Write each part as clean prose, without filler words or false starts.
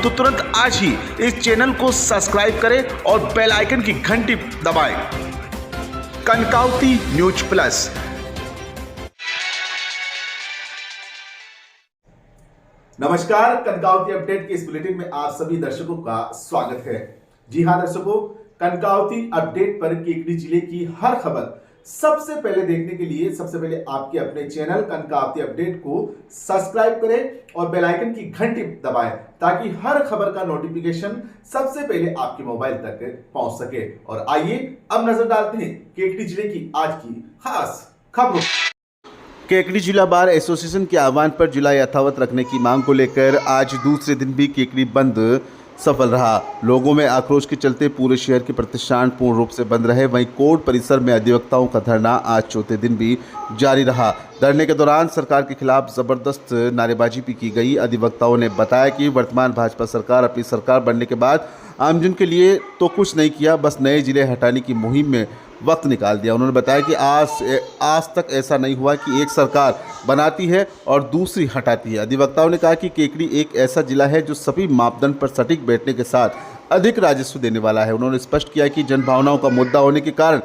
तो तुरंत आज ही इस चैनल को सब्सक्राइब करें और बेल आइकन की घंटी दबाएं। Kanakavati news plus. नमस्कार, कनकावती अपडेट के इस बुलेटिन में आप सभी दर्शकों का स्वागत है। जी हां दर्शकों, कनकावती अपडेट पर केकड़ी जिले की हर खबर सबसे पहले देखने के लिए सबसे पहले आपके अपने चैनल कनकावती अपडेट को सब्सक्राइब करें और बेल आइकन की घंटी दबाएं ताकि हर खबर का नोटिफिकेशन सबसे पहले आपके मोबाइल तक पहुंच सके। और आइए अब नजर डालते हैं केकड़ी जिले की आज की खास खबरों। केकड़ी जिला बार एसोसिएशन के आह्वान पर जिला यथावत रखने की मांग को लेकर आज दूसरे दिन भी केकड़ी बंद सफल रहा। लोगों में आक्रोश के चलते पूरे शहर के प्रतिष्ठान पूर्ण रूप से बंद रहे। वहीं कोर्ट परिसर में अधिवक्ताओं का धरना आज चौथे दिन भी जारी रहा। धरने के दौरान सरकार के खिलाफ जबरदस्त नारेबाजी भी की गई। अधिवक्ताओं ने बताया कि वर्तमान भाजपा सरकार अपनी सरकार बनने के बाद आमजन के लिए तो कुछ नहीं किया, बस नए जिले हटाने की मुहिम में वक्त निकाल दिया। उन्होंने बताया कि आज तक ऐसा नहीं हुआ कि एक सरकार बनाती है और दूसरी हटाती है। अधिवक्ताओं ने कहा कि केकड़ी एक ऐसा जिला है जो सभी मापदंड पर सटीक बैठने के साथ अधिक राजस्व देने वाला है। उन्होंने स्पष्ट किया कि जनभावनाओं का मुद्दा होने के कारण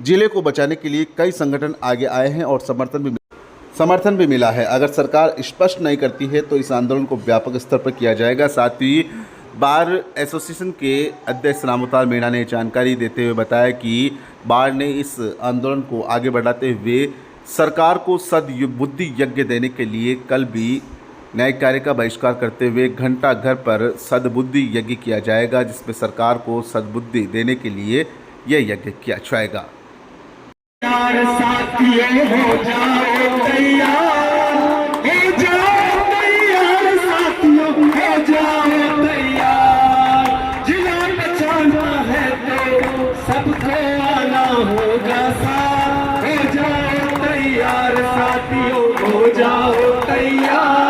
जिले को बचाने के लिए कई संगठन आगे आए हैं और समर्थन भी मिला है। अगर सरकार स्पष्ट नहीं करती है तो इस आंदोलन को व्यापक स्तर पर किया जाएगा। साथ ही बार एसोसिएशन के अध्यक्ष रामोताल मीणा ने जानकारी देते हुए बताया कि बार ने इस आंदोलन को आगे बढ़ाते हुए सरकार को सद्बुद्धि यज्ञ देने के लिए कल भी न्यायिक कार्य का बहिष्कार करते हुए घंटा घर पर सद्बुद्धि यज्ञ किया जाएगा, जिसमें सरकार को सद्बुद्धि देने के लिए यह यज्ञ किया जाएगा।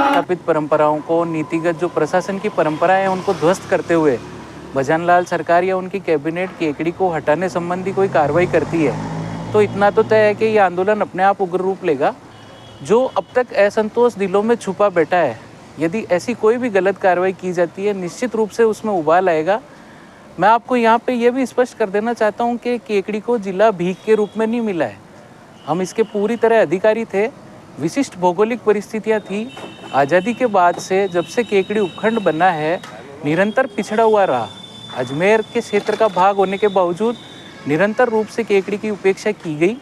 स्थापित परंपराओं को, नीतिगत जो प्रशासन की परंपराएं हैं उनको ध्वस्त करते हुए भजनलाल सरकार या उनकी कैबिनेट केकड़ी को हटाने संबंधी कोई कार्रवाई करती है तो इतना तो तय है कि ये आंदोलन अपने आप उग्र रूप लेगा। जो अब तक असंतोष दिलों में छुपा बैठा है, यदि ऐसी कोई भी गलत कार्रवाई की जाती है निश्चित रूप से उसमें उबाल आएगा। मैं आपको यहाँ पे ये भी स्पष्ट कर देना चाहता हूँ कि केकड़ी को जिला भीख के रूप में नहीं मिला है। हम इसके पूरी तरह अधिकारी थे। विशिष्ट भौगोलिक परिस्थितियाँ थी। आज़ादी के बाद से जब से केकड़ी उपखंड बना है निरंतर पिछड़ा हुआ रहा। अजमेर के क्षेत्र का भाग होने के बावजूद निरंतर रूप से केकड़ी की उपेक्षा की गई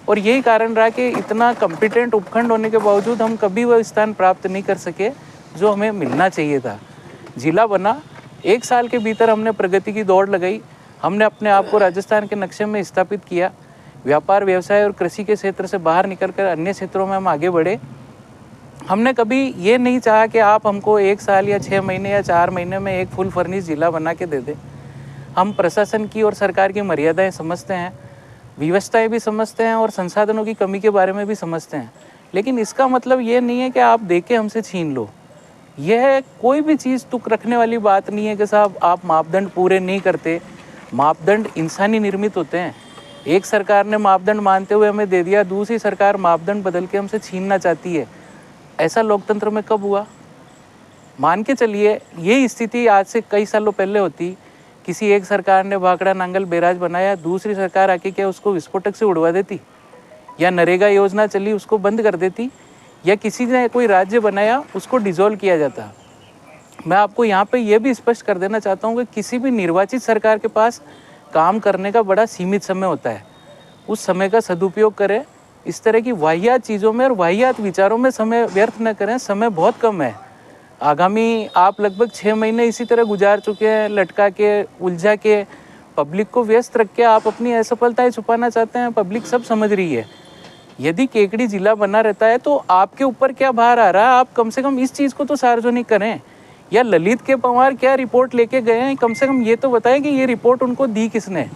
और यही कारण रहा कि इतना कॉम्पिटेंट उपखंड होने के बावजूद हम कभी वह स्थान प्राप्त नहीं कर सके जो हमें मिलना चाहिए था। जिला बना, 1 साल के भीतर हमने प्रगति की दौड़ लगाई। हमने अपने आप को राजस्थान के नक्शे में स्थापित किया। व्यापार, व्यवसाय और कृषि के क्षेत्र से बाहर निकलकर अन्य क्षेत्रों में हम आगे बढ़े। हमने कभी ये नहीं चाहा कि आप हमको 1 साल या 6 महीने या 4 महीने में एक फुल फर्निश जिला बना के दे दें। हम प्रशासन की और सरकार की मर्यादाएं समझते हैं, व्यवस्थाएं भी समझते हैं और संसाधनों की कमी के बारे में भी समझते हैं। लेकिन इसका मतलब ये नहीं है कि आप दे के हमसे छीन लो। यह कोई भी चीज़ तुक रखने वाली बात नहीं है कि साहब आप मापदंड पूरे नहीं करते। मापदंड इंसानी निर्मित होते हैं। एक सरकार ने मापदंड मानते हुए हमें दे दिया, दूसरी सरकार मापदंड बदल के हमसे छीनना चाहती है। ऐसा लोकतंत्र में कब हुआ? मान के चलिए ये स्थिति आज से कई सालों पहले होती, किसी एक सरकार ने भाखड़ा नांगल बैराज बनाया, दूसरी सरकार आके क्या उसको विस्फोटक से उड़वा देती? या नरेगा योजना चली उसको बंद कर देती? या किसी ने कोई राज्य बनाया उसको डिसॉल्व किया जाता? मैं आपको यहाँ पे ये भी स्पष्ट कर देना चाहता हूँ कि किसी भी निर्वाचित सरकार के पास काम करने का बड़ा सीमित समय होता है। उस समय का सदुपयोग करें। इस तरह की वाहियात चीज़ों में और वाहियात विचारों में समय व्यर्थ न करें। समय बहुत कम है। आगामी आप लगभग 6 महीने इसी तरह गुजार चुके हैं, लटका के, उलझा के, पब्लिक को व्यस्त रख के आप अपनी असफलताएं छुपाना चाहते हैं। पब्लिक सब समझ रही है। यदि केकड़ी जिला बना रहता है तो आपके ऊपर क्या भार आ रहा है? आप कम से कम इस चीज़ को तो सार्वजनिक करें। या ललित के पवार क्या रिपोर्ट लेके गए हैं, कम से कम ये तो बताएं कि ये रिपोर्ट उनको दी किसने।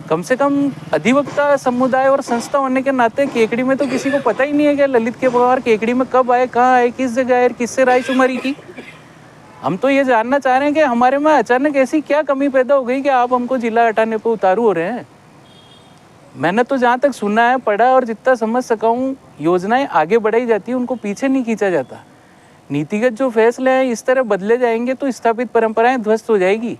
कम से कम अधिवक्ता समुदाय और संस्था होने के नाते केकड़ी में तो किसी को पता ही नहीं है कि ललित के पवार केकड़ी में कब आए, कहाँ आए, किस जगह आए, किससे रायशुमारी की। हम तो ये जानना चाह रहे हैं कि हमारे में अचानक ऐसी क्या कमी पैदा हो गई कि आप हमको जिला हटाने पर उतारू हो रहे हैं। मैंने तो जहाँ तक सुना है, पढ़ा और जितना समझ सका हूँ, योजनाएं आगे बढ़ाई जाती है, उनको पीछे नहीं खींचा जाता। नीतिगत जो फैसले हैं इस तरह बदले जाएंगे तो स्थापित परंपराएं ध्वस्त हो जाएगी।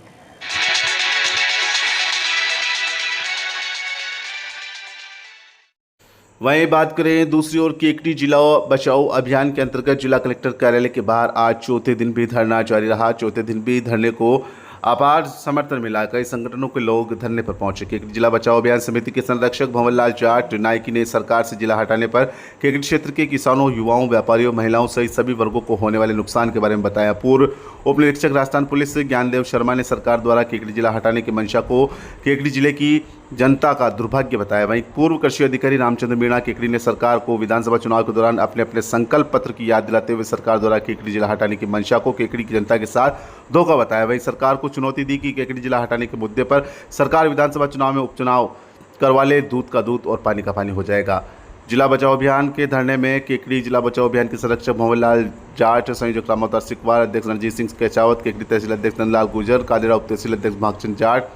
वहीं बात करें दूसरी ओर केकड़ी जिला बचाओ अभियान के अंतर्गत जिला कलेक्टर कार्यालय के बाहर आज चौथे दिन भी धरना जारी रहा। चौथे दिन भी धरने को अपार समर्थन मिला। कई संगठनों के लोग धरने पर पहुंचे। केकड़ी जिला बचाओ अभियान समिति के संरक्षक भंवरलाल जाट नायकी ने सरकार से जिला हटाने पर केकड़ी क्षेत्र के किसानों, युवाओं, व्यापारियों, महिलाओं सहित सभी वर्गों को होने वाले नुकसान के बारे में बताया। पूर्व उप निरीक्षक राजस्थान पुलिस ज्ञानदेव शर्मा ने सरकार द्वारा केकड़ी जिला हटाने की मंशा को केकड़ी जिले की जनता का दुर्भाग्य बताया। वहीं पूर्व कृषि अधिकारी रामचंद्र मीणा केकड़ी ने सरकार को विधानसभा चुनाव के दौरान अपने अपने संकल्प पत्र की याद दिलाते हुए सरकार द्वारा केकड़ी जिला हटाने की मंशा को केकड़ी की जनता के साथ धोखा बताया। वहीं सरकार को चुनौती दी कि केकड़ी जिला हटाने के मुद्दे पर सरकार विधानसभा चुनाव में उपचुनाव करवा ले, दूध का दूध और पानी का पानी हो जाएगा। जिला बचाओ अभियान के धरने में केकड़ी जिला बचाओ अभियान के संरक्षक भंवरलाल जाट, संयोजक रामावतार सिकवार, अध्यक्ष रणजीत सिंह केचावत, केकड़ी तहसील अध्यक्ष नंदलाल गुर्जर, कादेरा उप तहसील अध्यक्ष भागचंद जाट,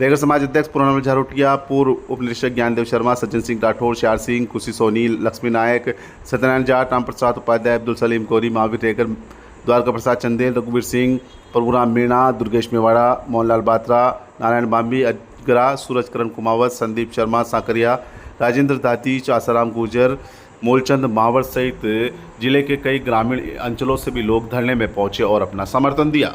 रेगर समाज अध्यक्ष पूर्णमल झारोटिया, पूर्व उप निरीक्षक ज्ञानदेव शर्मा, सज्जन सिंह राठौर, श्यार सिंह, खुशी सोनी, लक्ष्मी नायक, सत्यनारायण जाट, राम प्रसाद उपाध्याय, अब्दुल सलीम गौरी, महावीर रेगर, द्वारका प्रसाद चंदेल, रघुवीर सिंह, प्रभुराम मीणा, दुर्गेश मेवाड़ा, मोहनलाल बात्रा, नारायण बाम्बी, अजगरा, सूरज करण कुमावत, संदीप शर्मा साकरिया, राजेंद्र दाती, चासाराम गुर्जर, मूलचंद मावर सहित जिले के कई ग्रामीण अंचलों से भी लोग धरने में पहुंचे और अपना समर्थन दिया।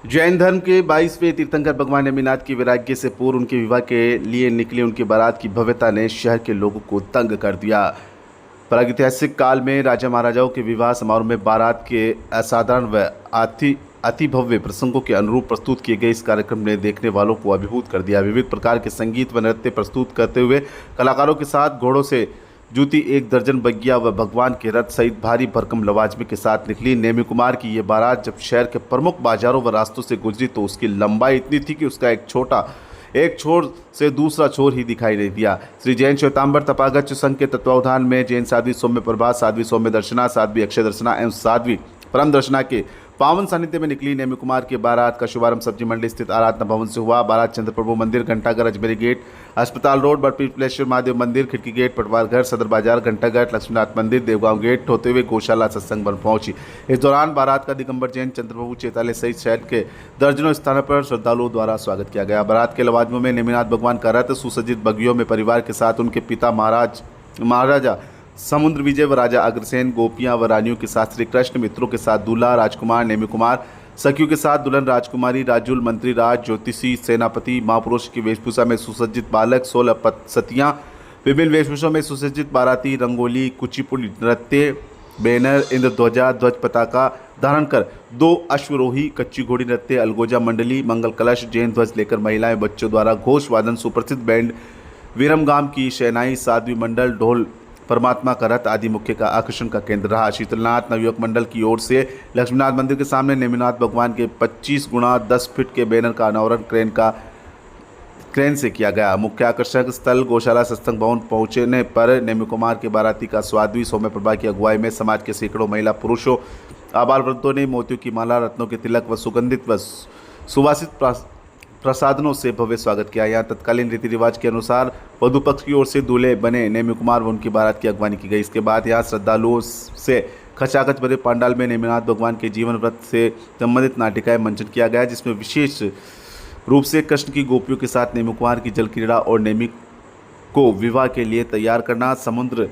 जैन धर्म के 22वें तीर्थंकर भगवान नेमिनाथ की वैराग्य से पूर्व उनके विवाह के लिए निकली उनकी बारात की भव्यता ने शहर के लोगों को तंग कर दिया। प्रागैतिहासिक काल में राजा महाराजाओं के विवाह समारोह में बारात के असाधारण व अति भव्य प्रसंगों के अनुरूप प्रस्तुत किए गए इस कार्यक्रम ने देखने वालों को अभिभूत कर दिया। विविध प्रकार के संगीत व नृत्य प्रस्तुत करते हुए कलाकारों के साथ घोड़ों से जूती 1 दर्जन बग्गिया व भगवान के रथ सहित भारी भरकम लवाजमे के साथ निकली नेमी कुमार की ये बारात जब शहर के प्रमुख बाजारों व रास्तों से गुजरी तो उसकी लंबाई इतनी थी कि उसका एक छोर से दूसरा छोर ही दिखाई नहीं दिया। श्री जैन श्वेतांबर तपागत संघ के तत्वावधान में जैन साध्वी सौम्य प्रभा, साध्वी सौम्य दर्शना, साध्वी अक्षय दर्शना एवं साध्वी परम दर्शना के पावन सानिध्य में निकली नेमी कुमार के बारात का शुभारंभ सब्जी मंडी स्थित आराधना भवन से हुआ। बारात चंद्रप्रभु मंदिर, घंटाघर, अजमेरी गेट, अस्पताल रोड, बड़पिपलेश्वर महादेव मंदिर, खिड़की गेट, पटवार घर, सदर बाजार, घंटाघर, लक्ष्मीनाथ मंदिर, देवगांव गेट होते हुए गौशाला सत्संग वन पहुंची। इस दौरान बारात का दिगंबर जैन, चंद्रप्रभु चेताले सहित शहर के दर्जनों स्थानों पर श्रद्धालुओं द्वारा स्वागत किया गया। बारात के लवाजमों में नेमिनाथ भगवान का रथ, सुसज्जित बगियों में परिवार के साथ उनके पिता महाराजा समुद्र विजय व राजा अग्रसेन, गोपियां व रानियों के साथ श्री कृष्ण, मित्रों के साथ दूल्हा राजकुमार नेमी कुमार, सखियों के साथ दुल्हन राजकुमारी, राजुल, मंत्री राज, ज्योतिषी, सेनापति, महापुरुष की वेशभूषा में सुसज्जित बालक, 16 सतियां, विभिन्न वेशभूषा में सुसज्जित बाराती, रंगोली, कुचिपुड़ी नृत्य, बैनर, इंद्र ध्वजा, ध्वज पताका धारण कर 2 अश्वरोही, कच्ची घोड़ी नृत्य, अलगोजा मंडली, मंगल कलश, जैन ध्वज लेकर महिलाएं, बच्चों द्वारा घोष वादन, सुप्रसिद्ध बैंड वीरमगाम की शहनाई, साध्वी मंडल, ढोल, परमात्मा का रथ आदि मुख्य का आकर्षण का केंद्र रहा। शीतलनाथ नवयुवक मंडल की ओर से लक्ष्मीनाथ मंदिर के सामने नेमिनाथ भगवान के 25 गुणा 10 फीट के बैनर का अनावरण क्रेन से किया गया। मुख्य आकर्षक स्थल गौशाला सत्संग भवन पहुंचने पर नेमी कुमार के बाराती का साध्वी सौम्य प्रभा की अगुवाई में समाज के सैकड़ों महिला पुरुषों, आबाल वृद्धों ने मोतियों की माला, रत्नों के तिलक व सुगंधित व सुवासित प्रसादनों से भव्य स्वागत किया। यहाँ तत्कालीन रीति रिवाज के अनुसार वधु पक्ष की ओर से दूल्हे बने नेमी कुमार व उनकी बारात की अगवानी की गई। इसके बाद यहाँ श्रद्धालुओं से खचाखच भरे पांडाल में नेमिनाथ भगवान के जीवन व्रत से संबंधित नाटिकाएं मंचन किया गया, जिसमें विशेष रूप से कृष्ण की गोपियों के साथ नेमी कुमार की जल क्रीड़ा और नेमी को विवाह के लिए तैयार करना, समुद्र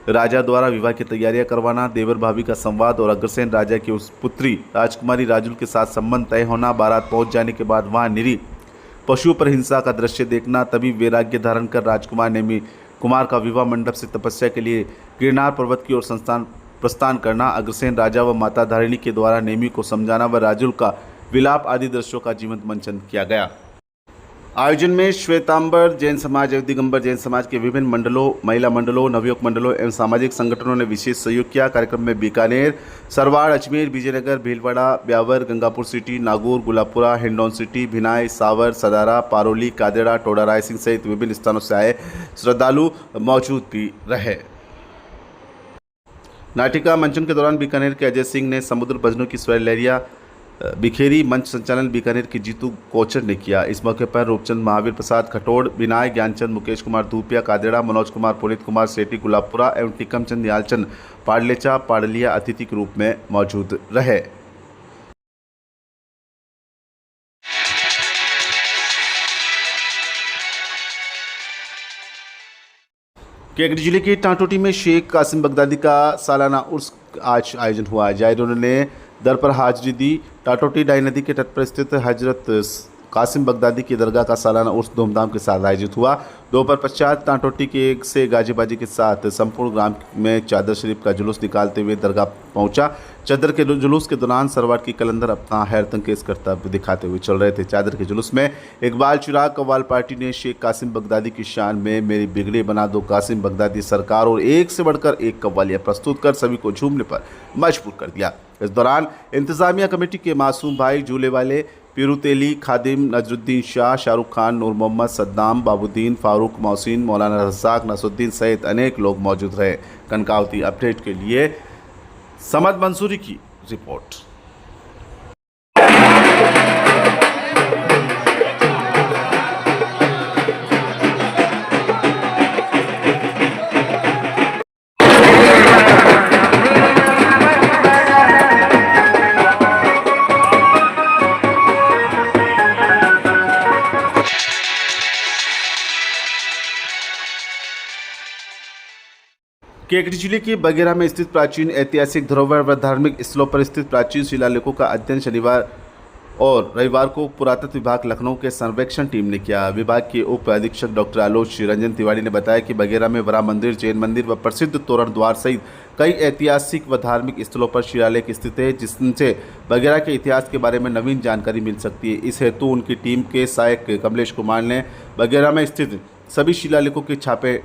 राजा द्वारा विवाह की तैयारियां करवाना, देवर भाभी का संवाद और अग्रसेन राजा की उस पुत्री राजकुमारी राजुल के साथ संबंध तय होना, बारात पहुंच जाने के बाद वहां निरी पशुओं पर हिंसा का दृश्य देखना, तभी वैराग्य धारण कर राजकुमार नेमी कुमार का विवाह मंडप से तपस्या के लिए गिरनार पर्वत की ओर प्रस्थान करना, अग्रसेन राजा व माता धारिणी के द्वारा नेमी को समझाना व राजुल का विलाप आदि दृश्यों का जीवंत मंचन किया गया। आयोजन में श्वेतांबर जैन समाज एवं दिगंबर जैन समाज के विभिन्न मंडलों, महिला मंडलों, नवयुवक मंडलों एवं सामाजिक संगठनों ने विशेष सहयोग किया। कार्यक्रम में बीकानेर, सरवाड़, अजमेर, विजयनगर, भीलवाड़ा, ब्यावर, गंगापुर सिटी, नागौर, गुलाबपुरा, हिंडौन सिटी, भिनाई, सावर, सदारा, पारोली, कादेड़ा, टोडा रायसिंह सहित विभिन्न स्थानों से आए श्रद्धालु मौजूद भी रहे। नाटिका मंचन के दौरान बीकानेर के अजय सिंह ने समुद्र भजनों की स्वर लहरिया बिखेरी मंच संचालन बीकानेर के जीतू कोचर ने किया। इस मौके पर रूपचंद महावीर प्रसाद खटोड़, विनायक ज्ञानचंद, मुकेश कुमार धूपिया कादेड़ा, मनोज कुमार, पुनीत कुमार सेठी गुलाबपुरा एवं टिकमचंद निहालचंद पाडलेचा पाडलिया अतिथि के रूप में मौजूद रहे। केकड़ी जिले के टांटोटी में शेख कासिम बगदादी का सालाना उर्स आज आयोजन हुआ। जायरीनों ने दर पर हाजिरी दी। टाटोटी डाई नदी के तट पर स्थित हजरत कासिम बगदादी की दरगाह का सालाना उर्स धूमधाम के साथ आयोजित हुआ। दोपहर पश्चात टाटोटी के से गाजीबाजी के साथ संपूर्ण ग्राम में चादर शरीफ का जुलूस निकालते हुए दरगाह पहुंचा। चादर के जुलूस के दौरान सरवार की कलंदर अपना हैरतंगेज करतब दिखाते हुए चल रहे थे। चादर के जुलूस में इकबाल चिराग कव्वाल पार्टी ने शेख कासिम बगदादी की शान में मेरी बिगड़ी बना दो कासिम बगदादी सरकार और एक से बढ़कर एक कव्वालियाँ प्रस्तुत कर सभी को झूमने पर मजबूर कर दिया। इस दौरान इंतजामिया कमेटी के मासूम भाई झूले वाले पीरू तेली, खादिम, नजरुद्दीन शाह, शाहरुख खान, नूर मोहम्मद, सद्दाम, बाबुद्दीन, फारूक, मोहसिन, मौलाना रज़ाक, नसरुद्दीन सहित अनेक लोग मौजूद रहे। कनकावती अपडेट के लिए समद मंसूरी की रिपोर्ट। केकड़ी जिले के बगेरा में स्थित प्राचीन ऐतिहासिक धरोहर व धार्मिक स्थलों पर स्थित प्राचीन शिलालेखों का अध्ययन शनिवार और रविवार को पुरातत्व विभाग लखनऊ के सर्वेक्षण टीम ने किया। विभाग के उप अधीक्षक डॉक्टर आलोक रंजन तिवारी ने बताया कि बगेरा में वरा मंदिर, जैन मंदिर व प्रसिद्ध तोरण द्वार सहित कई ऐतिहासिक व धार्मिक स्थलों पर शिलालेख स्थित है, जिनसे बगेरा के इतिहास के बारे में नवीन जानकारी मिल सकती है। इस हेतु उनकी टीम के सहायक कमलेश कुमार ने बगेरा में स्थित सभी शिलालेखों के छापे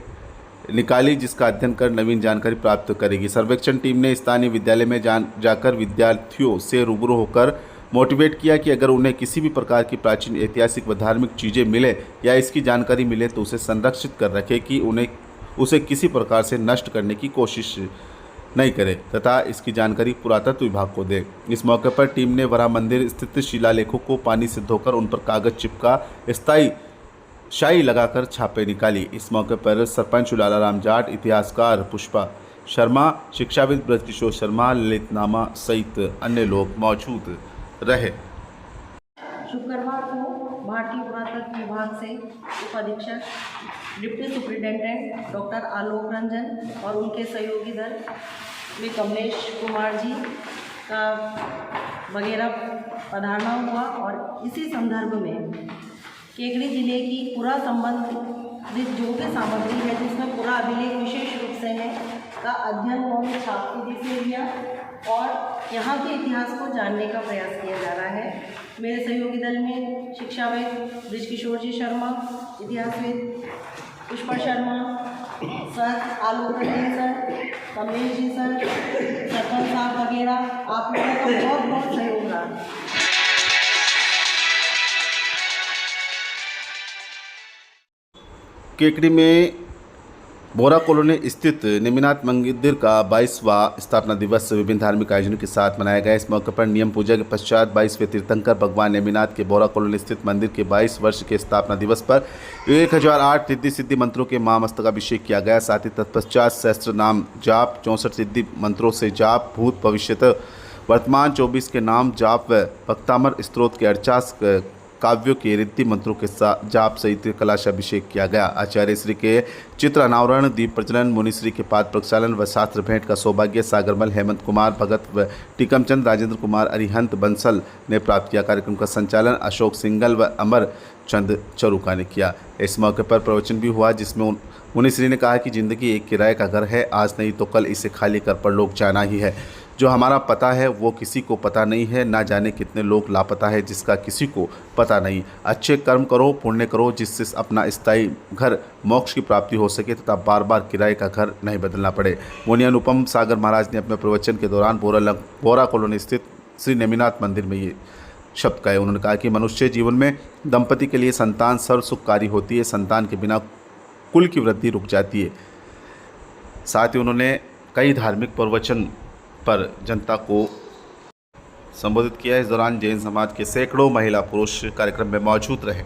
निकाली, जिसका अध्ययन कर नवीन जानकारी प्राप्त करेगी। सर्वेक्षण टीम ने स्थानीय विद्यालय में जाकर विद्यार्थियों से रूबरू होकर मोटिवेट किया कि अगर उन्हें किसी भी प्रकार की प्राचीन ऐतिहासिक व धार्मिक चीज़ें मिले या इसकी जानकारी मिले तो उसे संरक्षित कर रखें कि उसे किसी प्रकार से नष्ट करने की कोशिश नहीं करे तथा इसकी जानकारी पुरातत्व विभाग को दे। इस मौके पर टीम ने वरा मंदिर स्थित शिलालेखों को पानी से धोकर उन पर कागज चिपका स्थायी शाही लगाकर छापे निकाली। इस मौके पर सरपंच लालाराम जाट, इतिहासकार पुष्पा शर्मा, शिक्षाविद ब्रजकिशोर शर्मा, ललित नामा सहित अन्य लोग मौजूद रहे। शुक्रवार को भारतीय पुरातत्व विभाग से उप अधीक्षक deputy superintendent doctor Alok Ranjan और उनके सहयोगी दल में कमलेश कुमार जी का वगैरह पधारना हुआ और इसी संदर्भ में केकड़ी जिले की पुरा संबंधित जो भी सामग्री है जिसमें पूरा अभिलेख विशेष रूप से है का अध्ययन उन्होंने छापविधि से लिया और यहाँ के इतिहास को जानने का प्रयास किया जा रहा है। मेरे सहयोगी दल में शिक्षाविद ब्रजकिशोर जी Sharma, इतिहासविद Pushpa Sharma sir, Alok Ranjan sir, Kamlesh ji sir, sarpanch साहब वगैरह, आप लोगों का बहुत बहुत सहयोग रहा। केकड़ी में बोरा कॉलोनी स्थित नेमिनाथ मंदिर का 22वां स्थापना दिवस विभिन्न धार्मिक आयोजनों के साथ मनाया गया। इस मौके पर नियम पूजा के पश्चात 22वें तीर्थंकर भगवान नेमिनाथ के बोरा कॉलोनी स्थित मंदिर के 22 वर्ष के स्थापना दिवस पर 1008 रिद्धि सिद्धि मंत्रों के महामस्तकाभिषेक किया गया। साथ ही तत्पश्चात सहस्त्र नाम जाप, 64 सिद्धि मंत्रों से जाप, भूत भविष्यत वर्तमान 24 के नाम जाप व भक्तामर स्त्रोत के 48 काव्यों के रिद्धि मंत्रों के साथ जाप सहित कलशाभिषेक किया गया। आचार्य श्री के चित्र अनावरण, दीप प्रज्वलन, मुनिश्री के पाद प्रक्षालन व शास्त्र भेंट का सौभाग्य सागरमल, हेमंत कुमार भगत व टीकमचंद, राजेंद्र कुमार, अरिहंत बंसल ने प्राप्त किया। कार्यक्रम का संचालन अशोक सिंगल व अमर चंद चरुका ने किया। इस मौके पर प्रवचन भी हुआ जिसमें मुनिश्री ने कहा कि जिंदगी एक किराए का घर है, आज नहीं तो कल इसे खाली कर परलोक जाना ही है। जो हमारा पता है वो किसी को पता नहीं है, ना जाने कितने लोग लापता है जिसका किसी को पता नहीं। अच्छे कर्म करो, पुण्य करो, जिससे अपना स्थायी घर मोक्ष की प्राप्ति हो सके तथा बार बार किराए का घर नहीं बदलना पड़े। मुनि अनुपम सागर महाराज ने अपने प्रवचन के दौरान बोरा कॉलोनी स्थित श्री नेमिनाथ मंदिर में ये शब्द कहे। उन्होंने कहा कि मनुष्य जीवन में दंपति के लिए संतान सर्व सुखकारी होती है, संतान के बिना कुल की वृद्धि रुक जाती है। साथ ही उन्होंने कई धार्मिक प्रवचन पर जनता को संबोधित किया। इस दौरान जैन समाज के सैकड़ों महिला पुरुष कार्यक्रम में मौजूद रहे।